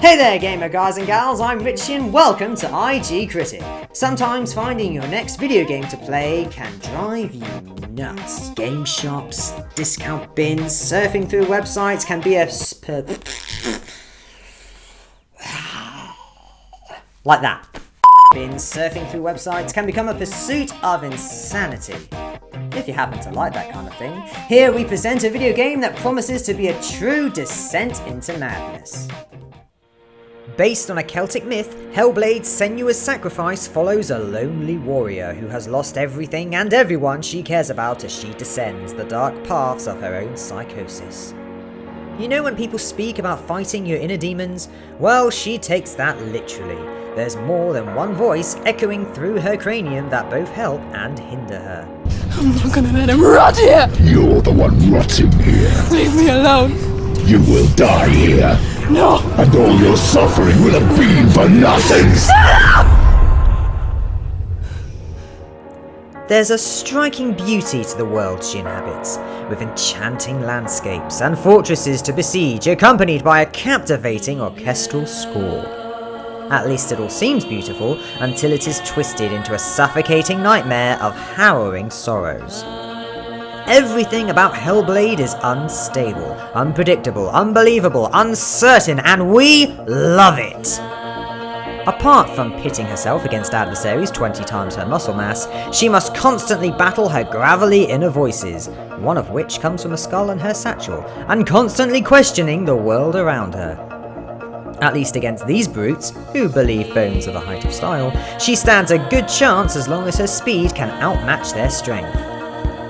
Hey there gamer guys and gals, I'm Richie and welcome to IG Critic. Sometimes finding your next video game to play can drive you nuts. Game shops, discount bins, surfing through websites can be a like that. Bins, surfing through websites can become a pursuit of insanity. If you happen to like that kind of thing, here we present a video game that promises to be a true descent into madness. Based on a Celtic myth, Hellblade Senua's sacrifice follows a lonely warrior who has lost everything and everyone she cares about as she descends the dark paths of her own psychosis. You know when people speak about fighting your inner demons? Well, she takes that literally. There's more than one voice echoing through her cranium that both help and hinder her. I'm not gonna let him rot here! You're the one rotting here. Leave me alone! You will die here. No! And all your suffering will have been for nothing! There's a striking beauty to the world she inhabits, with enchanting landscapes and fortresses to besiege accompanied by a captivating orchestral score. At least it all seems beautiful until it is twisted into a suffocating nightmare of harrowing sorrows. Everything about Hellblade is unstable, unpredictable, unbelievable, uncertain, and we love it! Apart from pitting herself against adversaries 20 times her muscle mass, she must constantly battle her gravelly inner voices, one of which comes from a skull in her satchel, and constantly questioning the world around her. At least against these brutes, who believe bones are the height of style, she stands a good chance as long as her speed can outmatch their strength.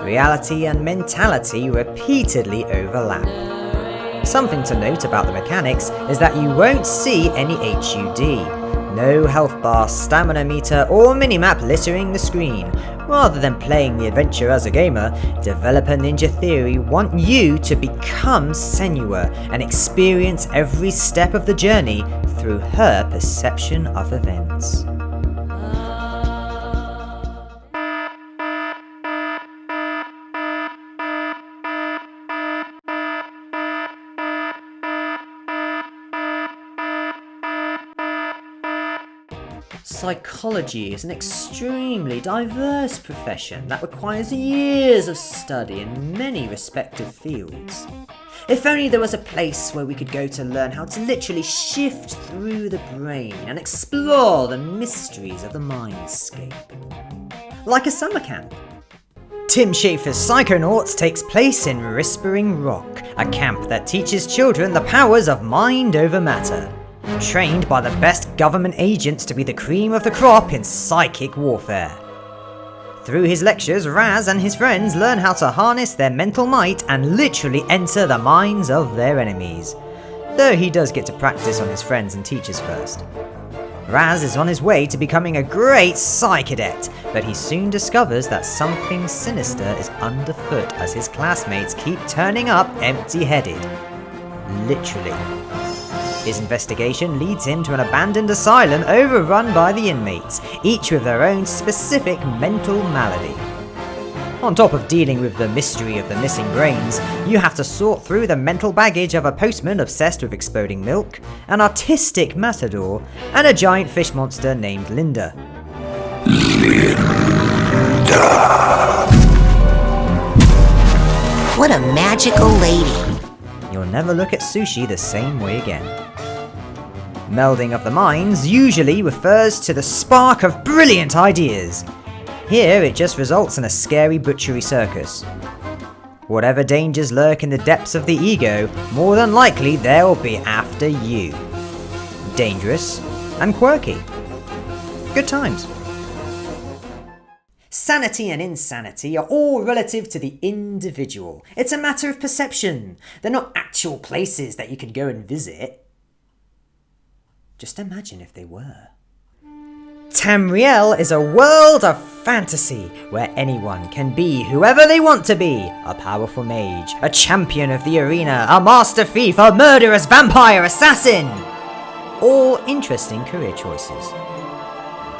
Reality and mentality repeatedly overlap. Something to note about the mechanics is that you won't see any HUD, no health bar, stamina meter or minimap littering the screen. Rather than playing the adventure as a gamer, developer Ninja Theory want you to become Senua and experience every step of the journey through her perception of events. Psychology is an extremely diverse profession that requires years of study in many respective fields. If only there was a place where we could go to learn how to literally shift through the brain and explore the mysteries of the mindscape. Like a summer camp. Tim Schafer's Psychonauts takes place in Whispering Rock, a camp that teaches children the powers of mind over matter. Trained by the best government agents to be the cream of the crop in psychic warfare. Through his lectures, Raz and his friends learn how to harness their mental might and literally enter the minds of their enemies. Though he does get to practice on his friends and teachers first. Raz is on his way to becoming a great Psy Cadet, but he soon discovers that something sinister is underfoot as his classmates keep turning up empty-headed. Literally. His investigation leads him to an abandoned asylum overrun by the inmates, each with their own specific mental malady. On top of dealing with the mystery of the missing brains, you have to sort through the mental baggage of a postman obsessed with exploding milk, an artistic matador, and a giant fish monster named Linda. What a magical lady. You'll never look at sushi the same way again. Melding of the minds usually refers to the spark of brilliant ideas. Here it just results in a scary butchery circus. Whatever dangers lurk in the depths of the ego, more than likely they'll be after you. Dangerous and quirky. Good times. Sanity and insanity are all relative to the individual. It's a matter of perception. They're not actual places that you can go and visit. Just imagine if they were. Tamriel is a world of fantasy where anyone can be whoever they want to be. A powerful mage, a champion of the arena, a master thief, a murderous vampire assassin. All interesting career choices.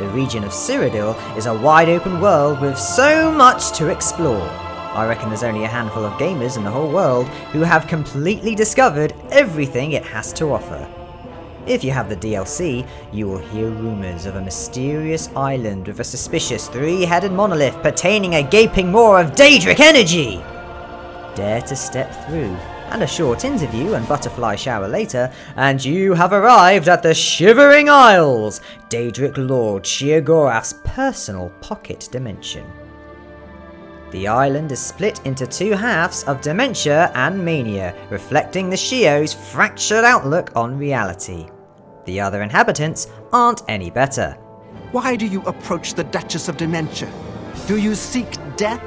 The region of Cyrodiil is a wide open world with so much to explore. I reckon there's only a handful of gamers in the whole world who have completely discovered everything it has to offer. If you have the DLC, you will hear rumours of a mysterious island with a suspicious three-headed monolith pertaining a gaping maw of Daedric energy! Dare to step through, and a short interview and butterfly shower later, and you have arrived at the Shivering Isles, Daedric Lord Sheogorath's personal pocket dimension. The island is split into two halves of dementia and mania, reflecting the Sheo's fractured outlook on reality. The other inhabitants aren't any better. Why do you approach the Duchess of Dementia? Do you seek death?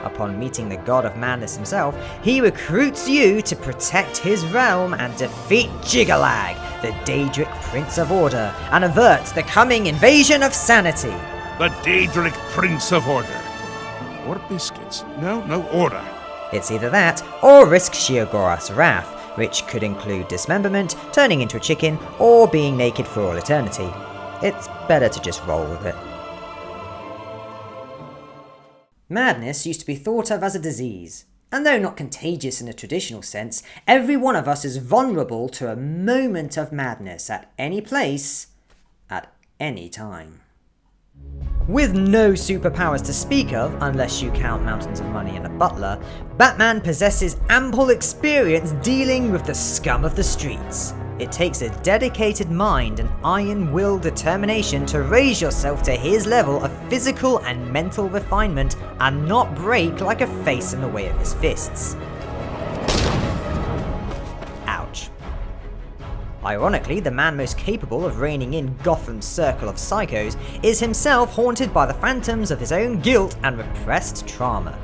Upon meeting the god of madness himself, he recruits you to protect his realm and defeat Jigalag, the Daedric Prince of Order, and averts the coming invasion of sanity. The Daedric Prince of Order. Or biscuits. No order. It's either that, or risk Sheogorath's wrath, which could include dismemberment, turning into a chicken, or being naked for all eternity. It's better to just roll with it. Madness used to be thought of as a disease, and though not contagious in a traditional sense, every one of us is vulnerable to a moment of madness at any place, at any time. With no superpowers to speak of, unless you count mountains of money and a butler, Batman possesses ample experience dealing with the scum of the streets. It takes a dedicated mind and iron-willed determination to raise yourself to his level of physical and mental refinement and not break like a face in the way of his fists. Ouch. Ironically, the man most capable of reining in Gotham's circle of psychos is himself haunted by the phantoms of his own guilt and repressed trauma.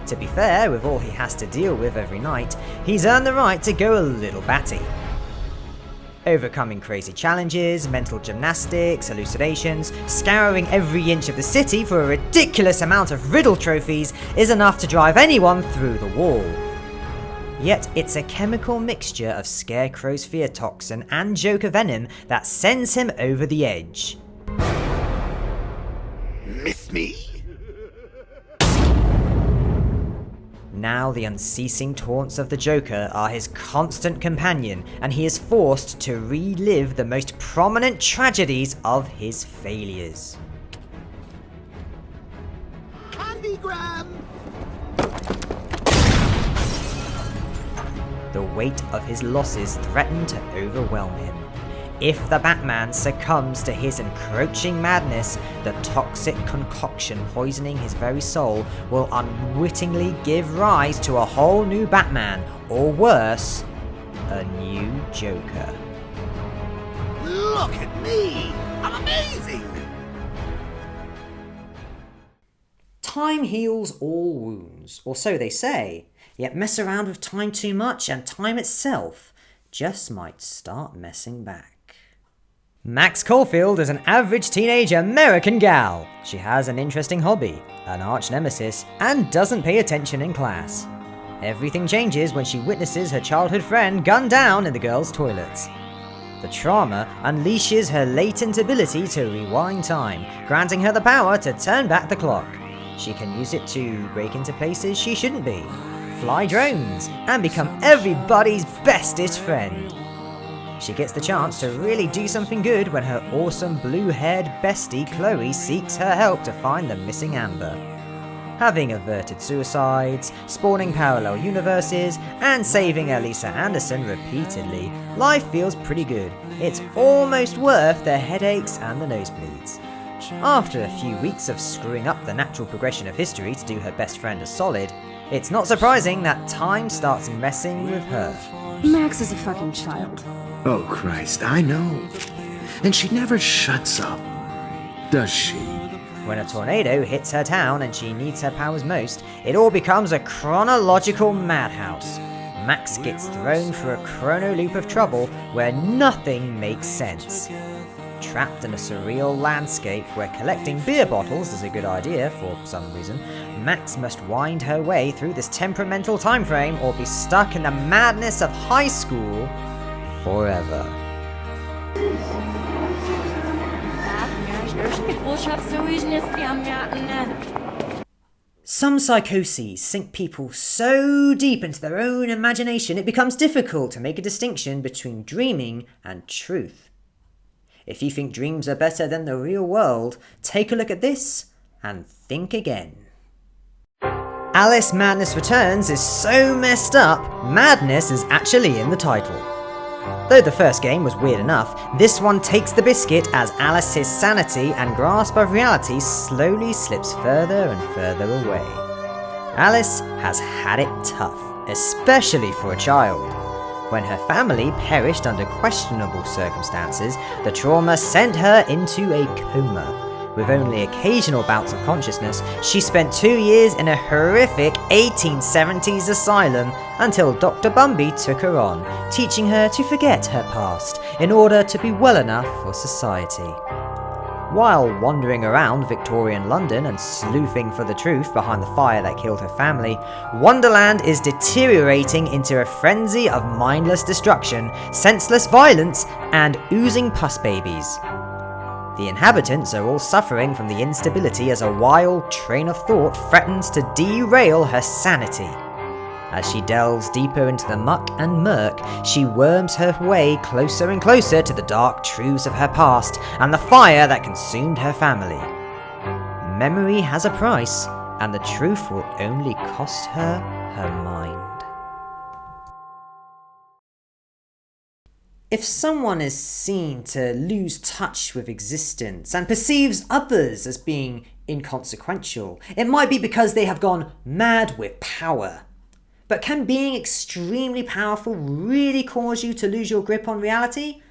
To be fair, with all he has to deal with every night, he's earned the right to go a little batty. Overcoming crazy challenges, mental gymnastics, hallucinations, scouring every inch of the city for a ridiculous amount of riddle trophies is enough to drive anyone through the wall. Yet it's a chemical mixture of Scarecrow's fear toxin and Joker venom that sends him over the edge. Miss me? Now the unceasing taunts of the Joker are his constant companion, and he is forced to relive the most prominent tragedies of his failures. Candygram! The weight of his losses threaten to overwhelm him. If the Batman succumbs to his encroaching madness, the toxic concoction poisoning his very soul will unwittingly give rise to a whole new Batman, or worse, a new Joker. Look at me! I'm amazing! Time heals all wounds, or so they say, yet mess around with time too much and time itself just might start messing back. Max Caulfield is an average teenage American gal. She has an interesting hobby, an arch nemesis, and doesn't pay attention in class. Everything changes when she witnesses her childhood friend gunned down in the girls' toilets. The trauma unleashes her latent ability to rewind time, granting her the power to turn back the clock. She can use it to break into places she shouldn't be, fly drones, and become everybody's bestest friend. She gets the chance to really do something good when her awesome blue-haired bestie Chloe seeks her help to find the missing Amber. Having averted suicides, spawning parallel universes, and saving Elisa Anderson repeatedly, life feels pretty good. It's almost worth the headaches and the nosebleeds. After a few weeks of screwing up the natural progression of history to do her best friend a solid, it's not surprising that time starts messing with her. Max is a fucking child. Oh Christ, I know. And she never shuts up, does she? When a tornado hits her town and she needs her powers most, it all becomes a chronological madhouse. Max gets thrown for a chrono loop of trouble where nothing makes sense. Trapped in a surreal landscape where collecting beer bottles is a good idea for some reason, Max must wind her way through this temperamental time frame or be stuck in the madness of high school forever. Some psychoses sink people so deep into their own imagination it becomes difficult to make a distinction between dreaming and truth. If you think dreams are better than the real world, take a look at this and think again. Alice Madness Returns is so messed up, madness is actually in the title. Though the first game was weird enough, this one takes the biscuit as Alice's sanity and grasp of reality slowly slips further and further away. Alice has had it tough, especially for a child. When her family perished under questionable circumstances, the trauma sent her into a coma. With only occasional bouts of consciousness, she spent 2 years in a horrific 1870s asylum until Dr. Bumby took her on, teaching her to forget her past in order to be well enough for society. While wandering around Victorian London and sleuthing for the truth behind the fire that killed her family, Wonderland is deteriorating into a frenzy of mindless destruction, senseless violence, and oozing pus babies. The inhabitants are all suffering from the instability as a wild train of thought threatens to derail her sanity. As she delves deeper into the muck and murk, she worms her way closer and closer to the dark truths of her past and the fire that consumed her family. Memory has a price, and the truth will only cost her her mind. If someone is seen to lose touch with existence and perceives others as being inconsequential, it might be because they have gone mad with power. But can being extremely powerful really cause you to lose your grip on reality?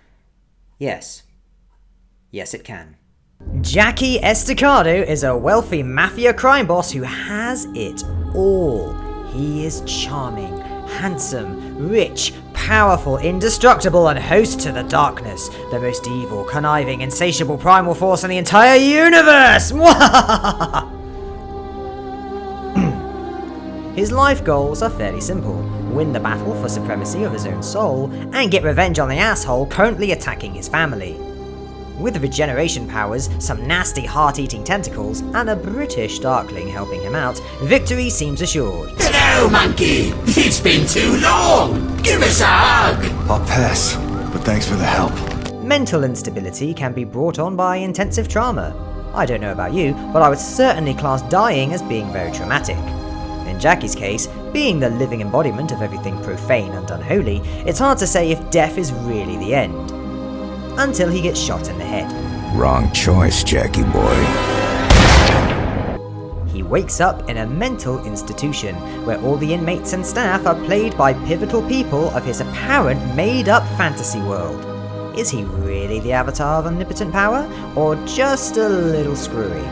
Yes. Yes, it can. Jackie Estacado is a wealthy mafia crime boss who has it all. He is charming, handsome, rich, powerful, indestructible, and host to the darkness, the most evil, conniving, insatiable primal force in the entire universe! His life goals are fairly simple: win the battle for supremacy of his own soul, and get revenge on the asshole currently attacking his family. With regeneration powers, some nasty heart-eating tentacles, and a British Darkling helping him out, victory seems assured. Hello, monkey! It's been too long! Give us a hug! I'll pass, but thanks for the help. Mental instability can be brought on by intensive trauma. I don't know about you, but I would certainly class dying as being very traumatic. In Jackie's case, being the living embodiment of everything profane and unholy, it's hard to say if death is really the end. Until he gets shot in the head. Wrong choice, Jackie boy. He wakes up in a mental institution, where all the inmates and staff are played by pivotal people of his apparent made-up fantasy world. Is he really the avatar of omnipotent power, or just a little screwy?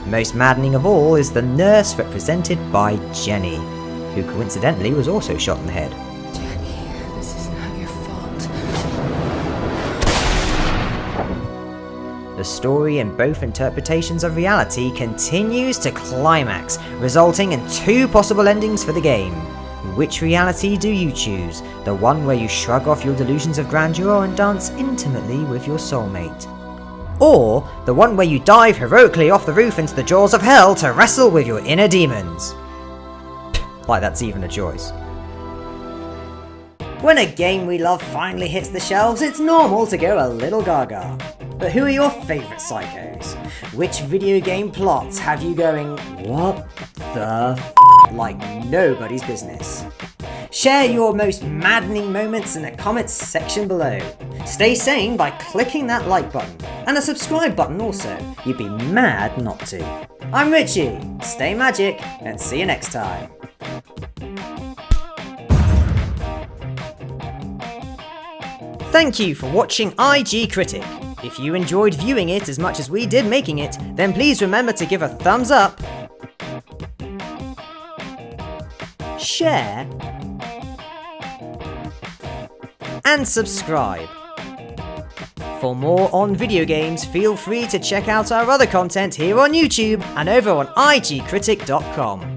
Most maddening of all is the nurse represented by Jenny, who coincidentally was also shot in the head. Jackie, this is not your fault. The story in both interpretations of reality continues to climax, resulting in 2 possible endings for the game. Which reality do you choose? The one where you shrug off your delusions of grandeur and dance intimately with your soulmate? Or the one where you dive heroically off the roof into the jaws of hell to wrestle with your inner demons? Like that's even a choice. When a game we love finally hits the shelves, it's normal to go a little gaga. But who are your favourite psychos? Which video game plots have you going, what the f***, like nobody's business? Share your most maddening moments in the comments section below. Stay sane by clicking that like button, and a subscribe button also. You'd be mad not to. I'm Richie, stay magic, and see you next time. Thank you for watching IG Critic. If you enjoyed viewing it as much as we did making it, then please remember to give a thumbs up, share, and subscribe. For more on video games, feel free to check out our other content here on YouTube and over on igcritic.com.